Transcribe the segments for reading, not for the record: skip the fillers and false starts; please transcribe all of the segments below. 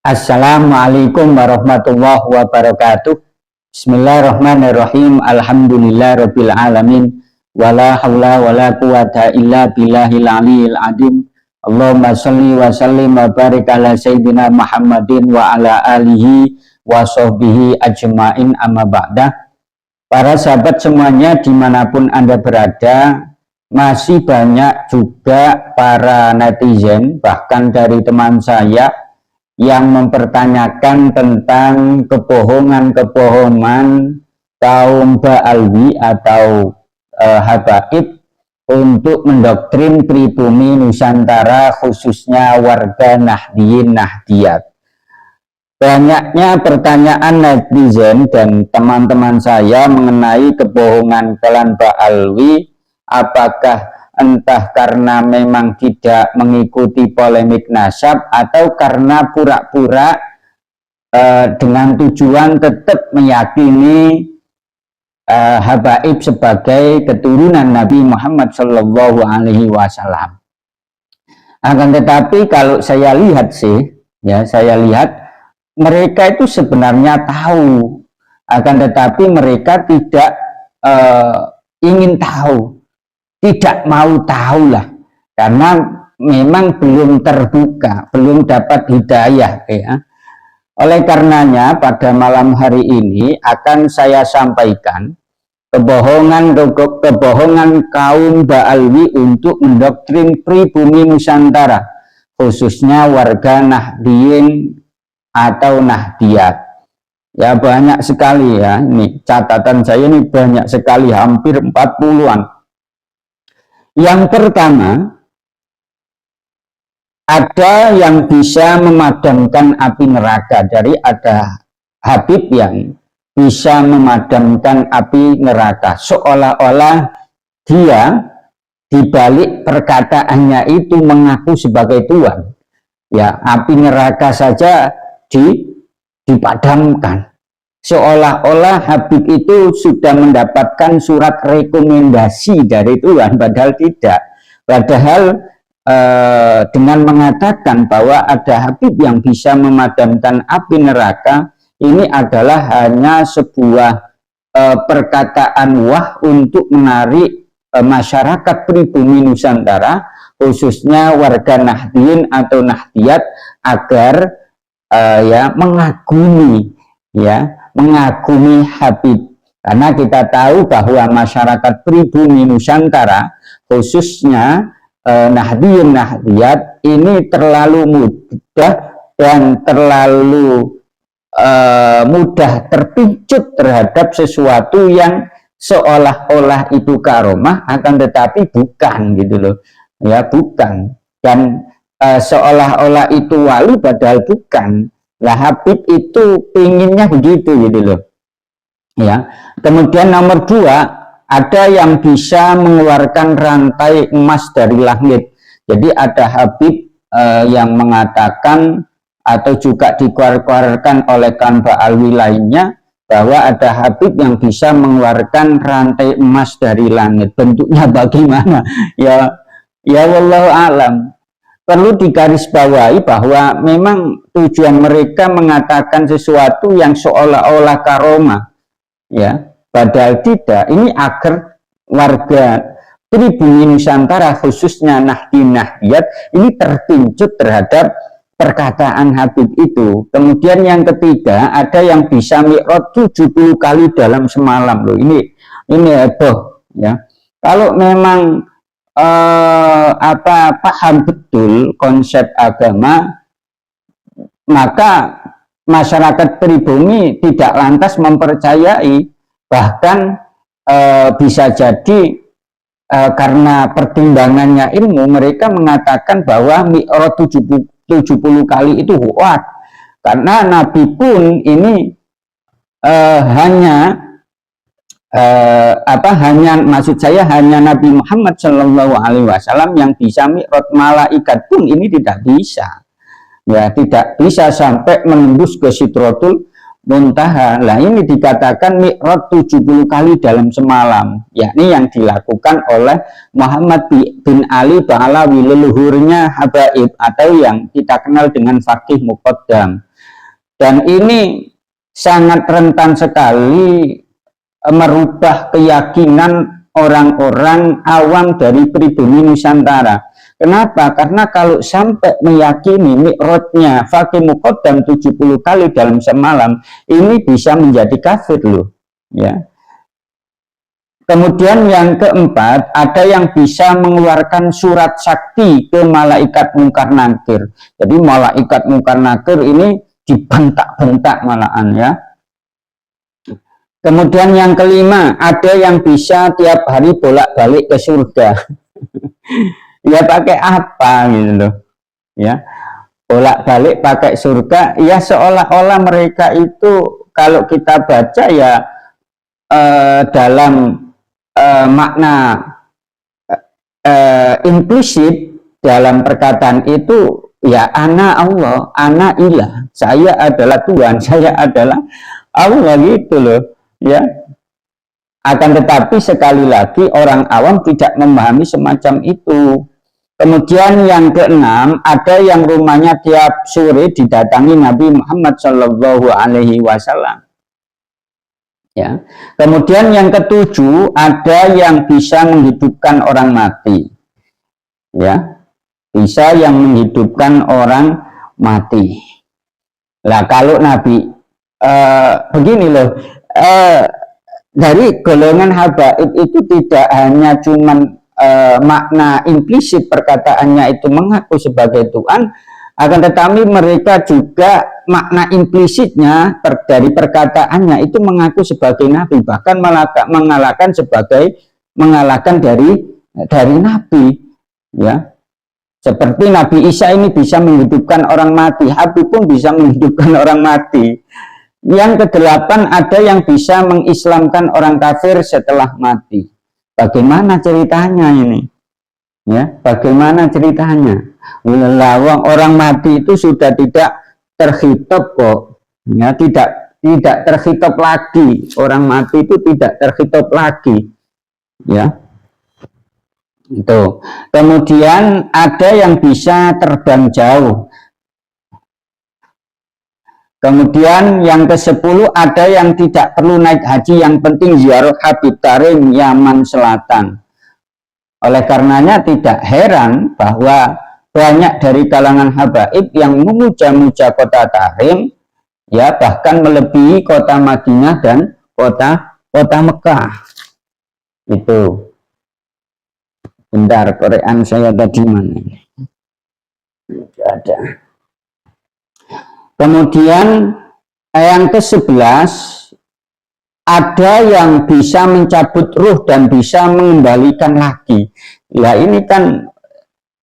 Assalamualaikum warahmatullahi wabarakatuh. Bismillahirrahmanirrahim. Alhamdulillahirabbil alamin. Wala haula wala quwata illa billahil aliyil azim. Allahumma shalli wa sallim wa barik ala sayyidina Muhammadin wa ala alihi wa sahbihi ajmain, amma ba'dah. Para sahabat semuanya dimanapun Anda berada, masih banyak juga para netizen, bahkan dari teman saya, yang mempertanyakan tentang kebohongan-kebohongan kaum Ba'alwi atau habaib untuk mendoktrin pribumi Nusantara, khususnya warga Nahdliyin Nahdliyat. Banyaknya pertanyaan netizen dan teman-teman saya mengenai kebohongan klan Ba'alwi, apakah entah karena memang tidak mengikuti polemik nasab atau karena pura-pura dengan tujuan tetap meyakini habaib sebagai keturunan Nabi Muhammad Shallallahu Alaihi Wasallam. Akan tetapi kalau saya lihat sih, ya saya lihat mereka itu sebenarnya tahu, akan tetapi mereka tidak ingin tahu, tidak mau tahu lah, karena memang belum terbuka, belum dapat hidayah, ya. Oleh karenanya pada malam hari ini akan saya sampaikan kebohongan kaum Ba'alwi untuk mendoktrin pribumi Nusantara, khususnya warga Nahdliyin atau Nahdliyat. Ya banyak sekali ya, ini catatan saya ini banyak sekali, hampir 40-an. Yang pertama, ada yang bisa memadamkan api neraka. Jadi ada habib yang bisa memadamkan api neraka, seolah-olah dia dibalik perkataannya itu mengaku sebagai Tuhan. Ya, api neraka saja dipadamkan, seolah-olah Habib itu sudah mendapatkan surat rekomendasi dari Tuhan, padahal tidak. Padahal dengan mengatakan bahwa ada Habib yang bisa memadamkan api neraka, ini adalah hanya sebuah perkataan wah untuk menarik masyarakat pribumi Nusantara, khususnya warga Nahdliyin atau Nahdliyat, agar ya mengagumi Habib. Karena kita tahu bahwa masyarakat pribumi Nusantara, khususnya Nahdliyin Nahdliyat, ini terlalu mudah dan terlalu mudah terpicut terhadap sesuatu yang seolah-olah itu karomah, akan tetapi bukan, gitu loh ya, bukan. Dan seolah-olah itu wali, padahal bukan. Lah Habib itu pinginnya begitu, gitu loh ya. Kemudian nomor 2, ada yang bisa mengeluarkan rantai emas dari langit. Jadi ada Habib yang mengatakan, atau juga dikeluarkan oleh klan Ba'alwi lainnya, bahwa ada Habib yang bisa mengeluarkan rantai emas dari langit. Bentuknya bagaimana? Ya wallahu alam. Perlu digarisbawahi bahwa memang tujuan mereka mengatakan sesuatu yang seolah-olah karomah, ya, padahal tidak. Ini agar warga pribumi Nusantara, khususnya Nahdliyin Nahdliyat, ini terpincut terhadap perkataan Habib itu. Kemudian yang ketiga, ada yang bisa mi'raj 70 kali dalam semalam loh. Ini heboh ya. Kalau memang paham betul konsep agama, maka masyarakat pribumi tidak lantas mempercayai. Bahkan bisa jadi karena pertimbangannya ilmu, mereka mengatakan bahwa mi'raj 70 kali itu hoak. Karena Nabi pun ini hanya Nabi Muhammad Shallallahu Alaihi Wasallam yang bisa mi'raj, malaikat pun ini tidak bisa, ya, tidak bisa sampai menembus ke Sidratul Muntaha. Lah ini dikatakan mi'raj 70 kali dalam semalam, yakni yang dilakukan oleh Muhammad bin Ali Ba'alawi, leluhurnya habaib, atau yang kita kenal dengan Faqih Muqaddam. Dan ini sangat rentan sekali merubah keyakinan orang-orang awam dari pribumi Nusantara. Kenapa? Karena kalau sampai meyakini mi'rajnya Fakih Muqaddam 70 kali dalam semalam, ini bisa menjadi kafir loh. Ya. Kemudian yang keempat, ada yang bisa mengeluarkan surat sakti ke malaikat mungkar nakir. Jadi malaikat mungkar nakir ini dibentak-bentak malahan ya. Kemudian yang kelima, ada yang bisa tiap hari bolak-balik ke surga. Ya pakai apa gitu loh. Ya. Bolak-balik pakai surga, ya seolah-olah mereka itu kalau kita baca ya dalam makna implisit dalam perkataan itu ya ana Allah, ana ilah, saya adalah Tuhan, saya adalah Allah gitu loh ya. Akan tetapi sekali lagi orang awam tidak memahami semacam itu. Kemudian yang keenam, ada yang rumahnya tiap sore didatangi Nabi Muhammad Shallallahu Alaihi Wasallam. Ya. Kemudian yang ketujuh, ada yang bisa menghidupkan orang mati. Ya, bisa yang menghidupkan orang mati. Lah kalau Nabi begini loh, dari golongan habaib itu tidak hanya cuman makna implisit perkataannya itu mengaku sebagai Tuhan, akan tetapi mereka juga makna implisitnya dari perkataannya itu mengaku sebagai nabi, bahkan mengalahkan dari nabi ya. Seperti Nabi Isa ini bisa menghidupkan orang mati, Habib pun bisa menghidupkan orang mati. Yang kedelapan, ada yang bisa mengislamkan orang kafir setelah mati. Bagaimana ceritanya ini? Ya, bagaimana ceritanya? Lawang orang mati itu sudah tidak terhitung kok. Ya, tidak terhitung lagi. Orang mati itu tidak terhitung lagi. Ya. Itu. Kemudian ada yang bisa terbang jauh. Kemudian yang ke-10, ada yang tidak perlu naik haji, yang penting ziarah Habib Tarim Yaman Selatan. Oleh karenanya tidak heran bahwa banyak dari kalangan habaib yang memuja-muja kota Tarim, ya bahkan melebihi kota Madinah dan kota Mekah. Itu. Bentar, Quran saya tadi mana? Tidak ada. Kemudian yang ke-11, ada yang bisa mencabut ruh dan bisa mengembalikan lagi. Ya ini kan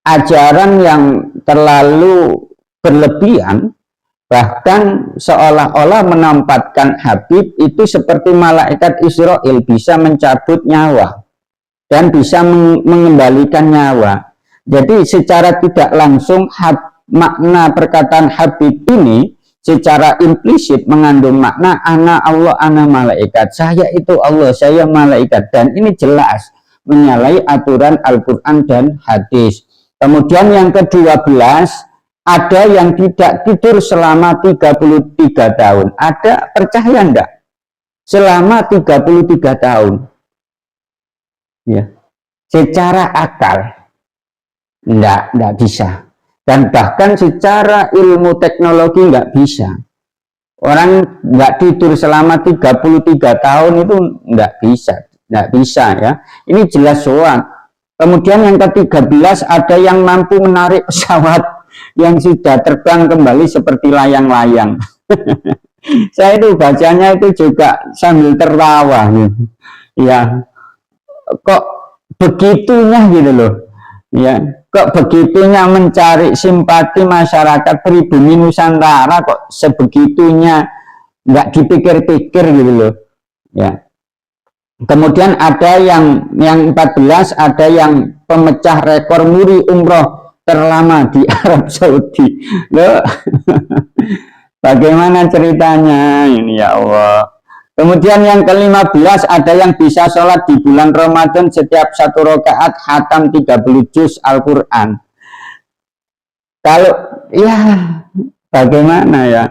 ajaran yang terlalu berlebihan, bahkan seolah-olah menempatkan Habib itu seperti malaikat Israel, bisa mencabut nyawa dan bisa mengembalikan nyawa. Jadi secara tidak langsung makna perkataan Habib ini secara implisit mengandung makna ana Allah, ana malaikat. Saya itu Allah, saya malaikat. Dan ini jelas menyalahi aturan Al-Quran dan hadis. Kemudian yang ke-12, ada yang tidak tidur selama 33 tahun. Ada, percaya enggak? Selama 33 tahun. Ya. Secara akal enggak bisa. Dan bahkan secara ilmu teknologi nggak bisa. Orang nggak tidur selama 33 tahun itu nggak bisa ya. Ini jelas soal. Kemudian yang ke-13, ada yang mampu menarik pesawat yang sudah terbang kembali seperti layang-layang. Saya itu bacanya itu juga sambil tertawa gitu. Ya, kok begitunya gitu loh. Ya, kok begitunya mencari simpati masyarakat pribumi Nusantara, kok sebegitunya nggak dipikir-pikir gitu loh ya. Kemudian ada yang 14, ada yang pemecah rekor muri umroh terlama di Arab Saudi loh. Bagaimana ceritanya ini ya Allah. Kemudian yang ke-15, ada yang bisa sholat di bulan Ramadan setiap 1 rakaat khatam 30 juz Al-Quran. Kalau ya bagaimana ya,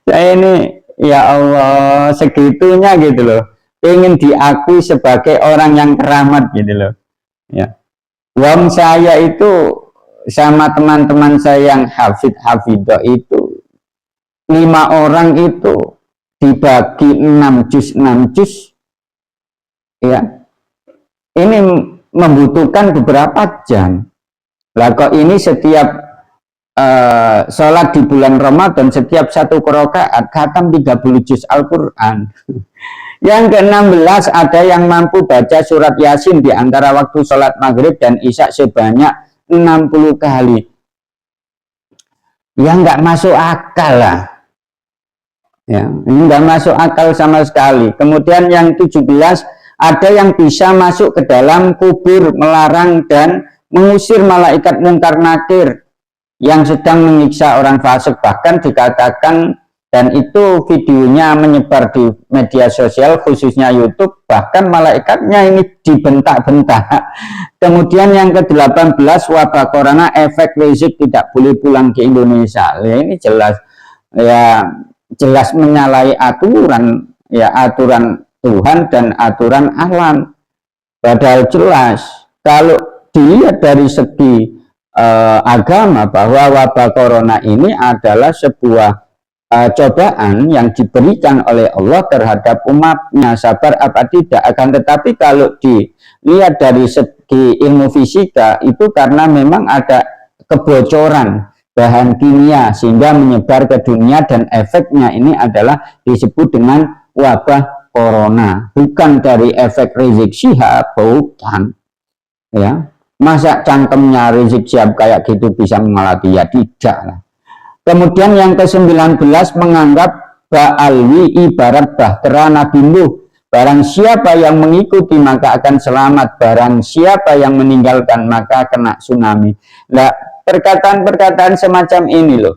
Saya ini ya Allah segitunya gitu loh, ingin diakui sebagai orang yang keramat gitu loh ya. Wong saya itu sama teman-teman saya yang hafidah itu 5 orang itu dibagi 6 juz ya, ini membutuhkan beberapa jam lah. Kok ini setiap sholat di bulan Ramadan setiap 1 rakaat khatam 30 juz Al-Quran. Yang ke-16 ada yang mampu baca surat Yasin di antara waktu sholat maghrib dan isya sebanyak 60 kali. Yang nggak masuk akal lah ya, ini nggak masuk akal sama sekali. Kemudian yang 17 ada yang bisa masuk ke dalam kubur, melarang dan mengusir malaikat mungkar nakir yang sedang menyiksa orang fasik. Bahkan dikatakan, dan itu videonya menyebar di media sosial khususnya YouTube, bahkan malaikatnya ini dibentak-bentak. Kemudian yang ke-18 wabah corona, efek rizik tidak boleh pulang ke Indonesia. Ya, ini jelas ya, jelas menyalahi aturan ya, aturan Tuhan dan aturan alam. Padahal jelas kalau dilihat dari segi agama bahwa wabah corona ini adalah sebuah cobaan yang diberikan oleh Allah terhadap umatnya, sabar apa tidak. Akan tetapi kalau dilihat dari segi ilmu fisika itu karena memang ada kebocoran bahan kimia sehingga menyebar ke dunia, dan efeknya ini adalah disebut dengan wabah corona, bukan dari efek Rizik Syihab, bukan ya. Masa cangkemnya Rizik Syihab kayak gitu bisa mengalami? Ya tidak lah. Kemudian yang ke-19 menganggap Ba'alwi ibarat bahtera Nabi Nuh. Barang siapa yang mengikuti maka akan selamat, barang siapa yang meninggalkan maka kena tsunami. Nah, perkataan-perkataan semacam ini loh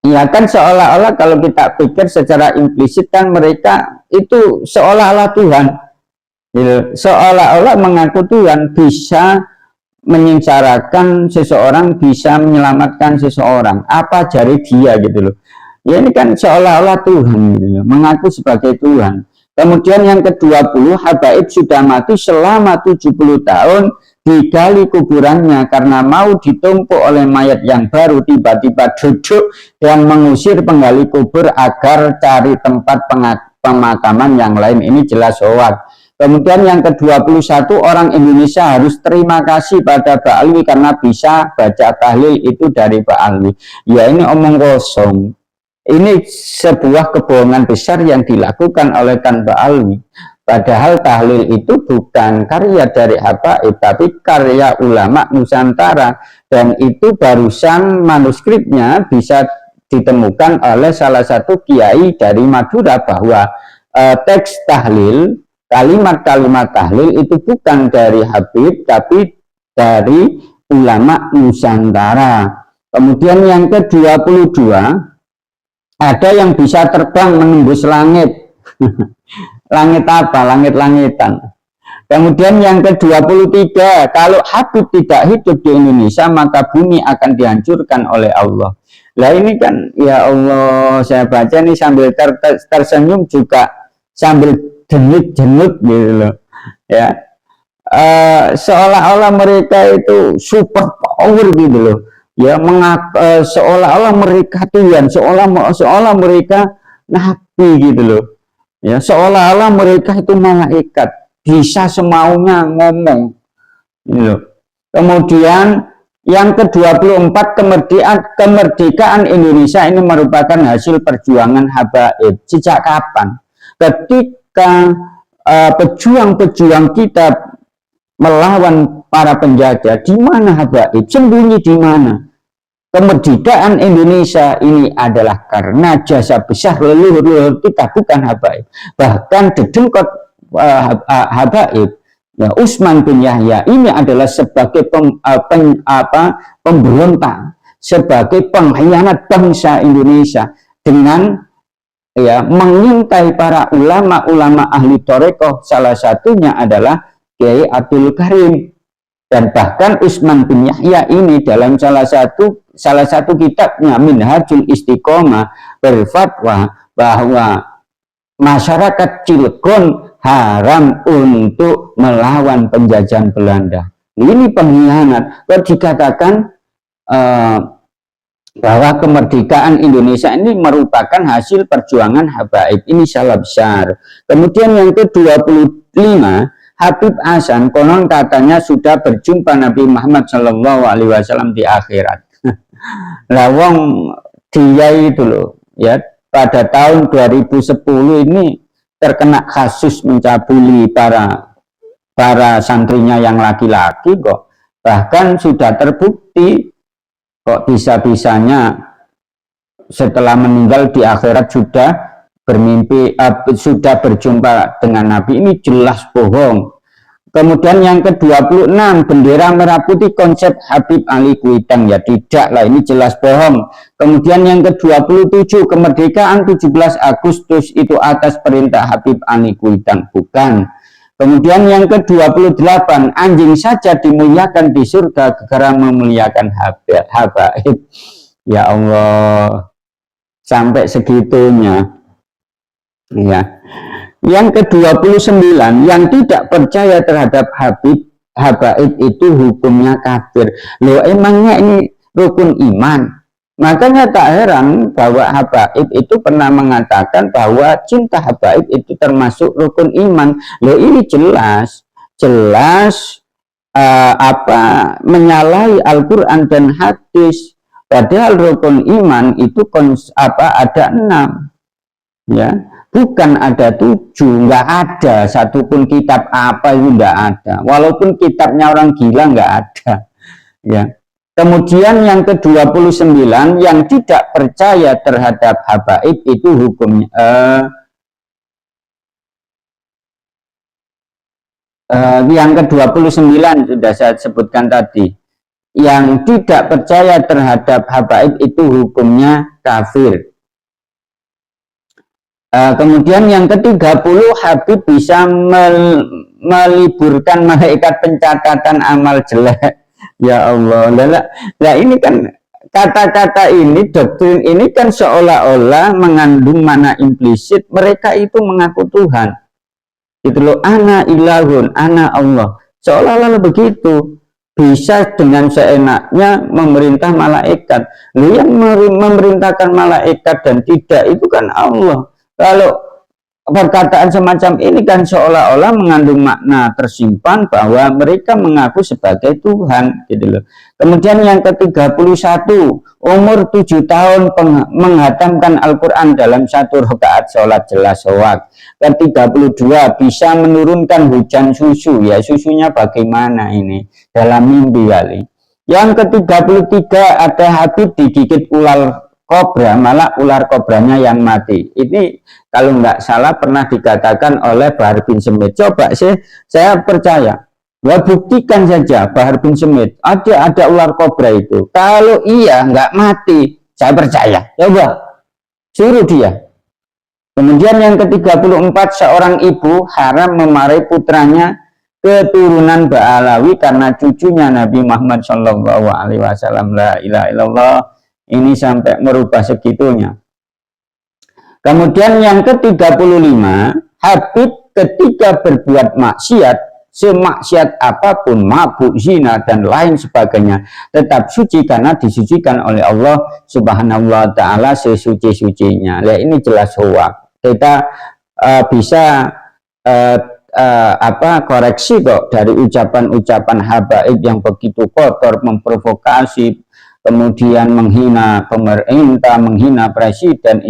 ya kan seolah-olah kalau kita pikir secara implisit kan mereka itu seolah-olah Tuhan, seolah-olah mengaku Tuhan, bisa menyengsarakan seseorang, bisa menyelamatkan seseorang. Apa jari dia gitu loh ya, ini kan seolah-olah Tuhan gitu loh, mengaku sebagai Tuhan. Kemudian yang ke-20 habaib sudah mati selama 70 tahun, digali kuburannya karena mau ditumpuk oleh mayat yang baru, tiba-tiba duduk dan mengusir penggali kubur agar cari tempat pemakaman yang lain. Ini jelas hoak. Kemudian yang ke-21 orang Indonesia harus terima kasih pada Ba'alwi karena bisa baca tahlil itu dari Ba'alwi. Ya ini omong kosong. Ini sebuah kebohongan besar yang dilakukan oleh Tan Ba'alwi. Padahal tahlil itu bukan karya dari habaib, tapi karya ulama Nusantara. Dan itu barusan manuskripnya bisa ditemukan oleh salah satu kiai dari Madura, bahwa teks tahlil, kalimat-kalimat tahlil itu bukan dari Habib, tapi dari ulama Nusantara. Kemudian yang ke-22, ada yang bisa terbang menembus langit. Langit apa? Langit-langitan. Kemudian yang ke-23, kalau Habib tidak hidup di Indonesia, maka bumi akan dihancurkan oleh Allah. Lah ini kan, ya Allah, saya baca ini sambil tersenyum juga sambil jenut-jenut gitu loh. Ya, seolah-olah mereka itu super power gitu loh. Ya, seolah-olah mereka Tuhan, seolah mereka nabi gitu loh. Ya, seolah-olah mereka itu malaikat, bisa semaunya ngomong gitu loh. Kemudian yang ke-24 kemerdekaan Indonesia ini merupakan hasil perjuangan habaib. Sejak kapan? Ketika pejuang-pejuang kita melawan para penjajah, di mana habaib? Sembunyi di mana? Kemerdekaan Indonesia ini adalah karena jasa besar leluhur kita, bukan habaib. Bahkan dedengkot habaib, ya, Utsman bin Yahya ini adalah sebagai pemberontak, sebagai pengkhianat bangsa Indonesia dengan ya mengintai para ulama-ulama ahli thariqah, salah satunya adalah Kiai Abdul Karim. Dan bahkan Utsman bin Yahya ini dalam salah satu salah satu kitabnya Minhajul Istiqomah berfatwa bahwa masyarakat Cilegon haram untuk melawan penjajahan Belanda. Ini pengkhianat. Kalau dikatakan bahwa kemerdekaan Indonesia ini merupakan hasil perjuangan habaib, ini salah besar. Kemudian yang ke-25, Habib Hasan konon katanya sudah berjumpa Nabi Muhammad SAW di akhirat. Nah, wong dia itu loh, ya, pada tahun 2010 ini terkena kasus mencabuli para santrinya yang laki-laki kok. Bahkan sudah terbukti kok bisa-bisanya setelah meninggal di akhirat sudah bermimpi, sudah berjumpa dengan Nabi. Ini jelas bohong. Kemudian yang ke-26, bendera merah putih konsep Habib Ali Kuitang, ya tidak lah, ini jelas bohong. Kemudian yang ke-27, kemerdekaan 17 Agustus itu atas perintah Habib Ali Kuitang, bukan. Kemudian yang ke-28, anjing saja dimuliakan di surga gara memuliakan habaib. Ya Allah, sampai segitunya. Ya. Yang ke-29, yang tidak percaya terhadap habaib itu hukumnya kafir. Loh, emangnya ini rukun iman? Makanya tak heran bahwa habaib itu pernah mengatakan bahwa cinta habaib itu termasuk rukun iman. Loh, ini jelas menyalahi Al-Quran dan hadis. Padahal rukun iman itu ada 6, ya. Bukan ada 7, nggak ada satupun kitab apa itu nggak ada. Walaupun kitabnya orang gila nggak ada. Ya. Kemudian yang ke-29, yang tidak percaya terhadap habaib itu hukumnya yang ke-29 sudah saya sebutkan tadi. Yang tidak percaya terhadap habaib itu hukumnya kafir. Kemudian yang ke-30, Habib bisa meliburkan malaikat pencatatan amal jelek. Ya Allah, nah ini kan kata-kata ini, doktrin ini kan seolah-olah mengandung makna implisit mereka itu mengaku Tuhan. Itu loh, ana ilahun, ana Allah. Seolah-olah begitu. Bisa dengan seenaknya memerintah malaikat. Lalu yang memerintahkan malaikat dan tidak itu kan Allah. Kalau perkataan semacam ini kan seolah-olah mengandung makna tersimpan bahwa mereka mengaku sebagai Tuhan, gitu loh. Kemudian yang ke-31, umur 7 tahun menghatamkan Al-Quran dalam 1 rakaat sholat jelas hoak. Ke-32, bisa menurunkan hujan susu, ya susunya bagaimana ini? Dalam mimpi kali. Yang ke-33, ada Habib digigit ular kobra, malah ular kobranya yang mati. Ini kalau nggak salah pernah dikatakan oleh Bahar bin Smith. Coba saya percaya. Ya, buktikan saja Bahar bin Smith. Ada ular kobra itu. Kalau iya nggak mati, saya percaya. Coba suruh dia. Kemudian yang ke-34, seorang ibu haram memarahi putranya keturunan Ba'alawi karena cucunya Nabi Muhammad SAW. La ilaha illallah. Ini sampai merubah segitunya. Kemudian yang ke-35, Habib ketika berbuat maksiat, semaksiat apapun, mabuk, zina, dan lain sebagainya, tetap suci karena disucikan oleh Allah Subhanahu wa Ta'ala sesuci-sucinya. Nah, ini jelas hoak. Kita bisa koreksi kok dari ucapan-ucapan habaib yang begitu kotor, memprovokasi, kemudian menghina pemerintah, menghina presiden,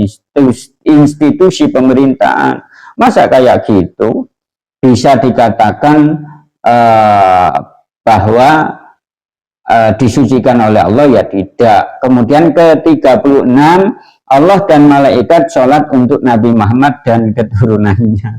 institusi pemerintahan. Masa kayak gitu bisa dikatakan bahwa disucikan oleh Allah? Ya tidak. Kemudian ke-36, Allah dan malaikat sholat untuk Nabi Muhammad dan keturunannya.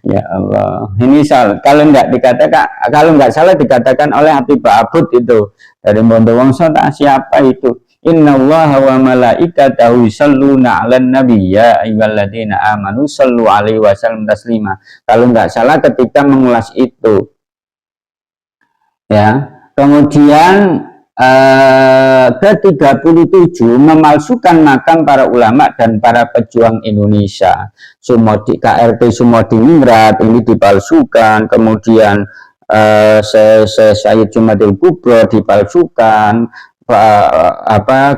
Ya Allah, ini salah. Kalau nggak salah dikatakan oleh Habib Abud itu dari Bondowongso, siapa itu? Innallaha wa malaikatahu yusholluna 'alan nabi ya ayyuhalladzina amanu shollu 'alaihi wa sallimu taslima. Kalau nggak salah ketika mengulas itu. Ya. Kemudian ke-37 memalsukan makam para ulama dan para pejuang Indonesia. KRT Sumodiningrat ini dipalsukan, kemudian Sayyid Jumadil Kubro dipalsukan,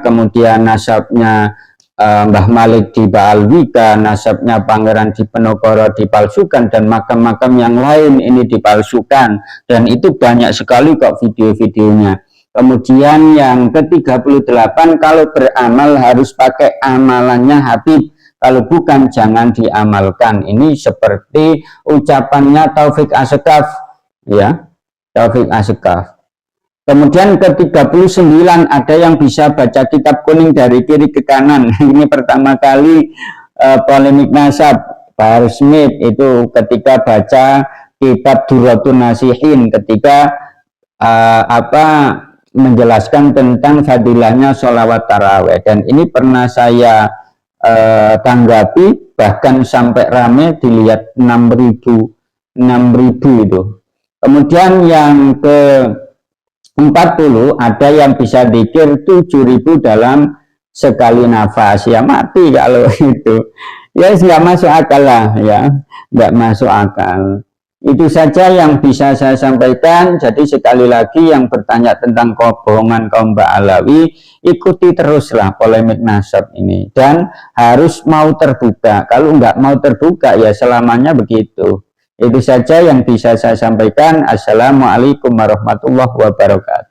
kemudian nasabnya Mbah Malik di Baalwika, nasabnya Pangeran Diponegoro dipalsukan, dan makam-makam yang lain ini dipalsukan, dan itu banyak sekali kok video-videonya. Kemudian yang ke-38, kalau beramal harus pakai amalannya Habib, kalau bukan jangan diamalkan. Ini seperti ucapannya Taufik Asyqaf, ya, Taufik Asyqaf. Kemudian ke-39, ada yang bisa baca kitab kuning dari kiri ke kanan. Ini pertama kali polemik nasab. Bahar Smith itu ketika baca kitab Durratun Nasihin, ketika menjelaskan tentang fadilahnya sholawat taraweh, dan ini pernah saya tanggapi, bahkan sampai rame dilihat 6.000 itu. Kemudian yang ke-40, ada yang bisa zikir 7.000 dalam sekali nafas. Ya mati kalau itu, ya nggak masuk akal lah, ya nggak masuk akal. Itu saja yang bisa saya sampaikan. Jadi sekali lagi, yang bertanya tentang kebohongan kaum Ba'alawi, ikuti teruslah polemik nasab ini, dan harus mau terbuka. Kalau nggak mau terbuka, ya selamanya begitu. Itu saja yang bisa saya sampaikan. Assalamualaikum warahmatullahi wabarakatuh.